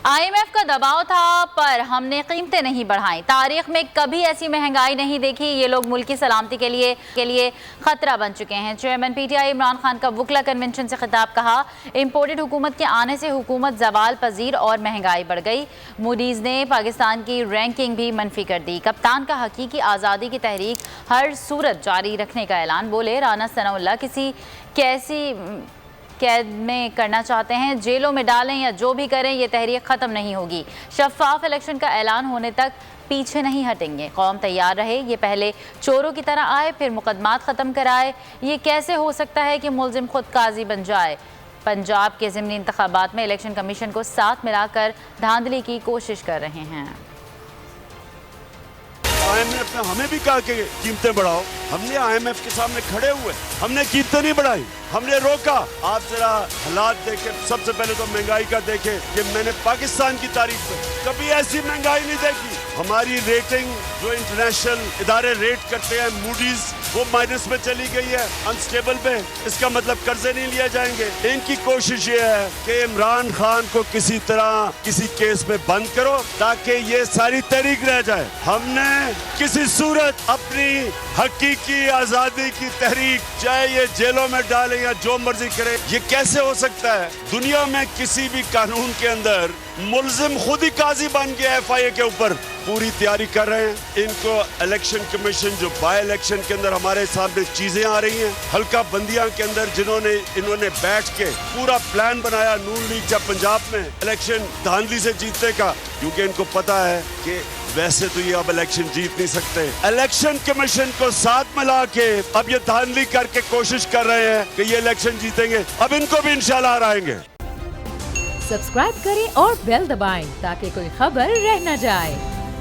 IMF का दबाव था पर हमने कीमतें नहीं बढ़ाई। तारीख में कभी ऐसी महंगाई नहीं देखी। ये लोग मुल्क की सलामती के लिए खतरा बन चुके हैं। चेयरमैन PTI इमरान खान का वुकला कन्वेंशन से खिताब। कहा, इंपोर्टेड हुकूमत के आने से हुकूमत जवाल पजीर और महंगाई बढ़ गई। मूडीज ने पाकिस्तान की रैंकिंग भी मनफी कर दी। कप्तान का हकीकी आज़ादी की तहरीक हर सूरत जारी रखने का ऐलान। बोले, राना सनाउल्लाह किसी कैसी कैद में करना चाहते हैं, जेलों में डालें या जो भी करें, ये तहरीक ख़त्म नहीं होगी। शफाफ इलेक्शन का ऐलान होने तक पीछे नहीं हटेंगे। कौम तैयार रहे। ये पहले चोरों की तरह आए फिर मुकदमात ख़त्म कराए। ये कैसे हो सकता है कि मुलजिम खुद काजी बन जाए। पंजाब के ज़िमनी इंतखाबात में इलेक्शन कमीशन को साथ मिलाकर धांधली की कोशिश कर रहे हैं। IMF ने हमें भी कहा कि कीमतें बढ़ाओ। हमने IMF के सामने खड़े हुए, हमने कीमतें नहीं बढ़ाई, हमने रोका। आप जरा हालात देखें। सबसे पहले तो महंगाई का देखें कि मैंने पाकिस्तान की तारीख में कभी ऐसी महंगाई नहीं देखी। हमारी रेटिंग जो इंटरनेशनल इदारे रेट करते हैं, मूडीज, वो माइनस में चली गई है, अनस्टेबल पे। इसका मतलब कर्जे नहीं लिए जाएंगे। इनकी कोशिश ये है कि इमरान खान को किसी तरह किसी केस में बंद करो ताकि ये सारी तहरीक रह जाए। हमने किसी सूरत अपनी हकीकी आजादी की तहरीक, चाहे ये जेलों में डाले या जो मर्जी करे, ये कैसे हो सकता है? दुनिया में किसी भी कानून के अंदर मुल्जिम खुद ही काजी बन गया। FIA के ऊपर पूरी तैयारी कर रहे हैं। इनको इलेक्शन कमीशन जो बाय इलेक्शन के अंदर हमारे सामने चीजें आ रही हैं, हल्का बंदियां के अंदर जिन्होंने इन्होंने बैठ के पूरा प्लान बनाया नून लीग जब पंजाब में इलेक्शन धांधली से जीतने का, क्योंकि इनको पता है कि वैसे तो ये अब इलेक्शन जीत नहीं सकते। इलेक्शन कमीशन को साथ मिला के अब ये धांधली करके कोशिश कर रहे हैं कि ये इलेक्शन जीतेंगे। अब इनको भी इंशाल्लाह हराएंगे। सब्सक्राइब करें और बेल दबाएं ताकि कोई खबर रह न जाए।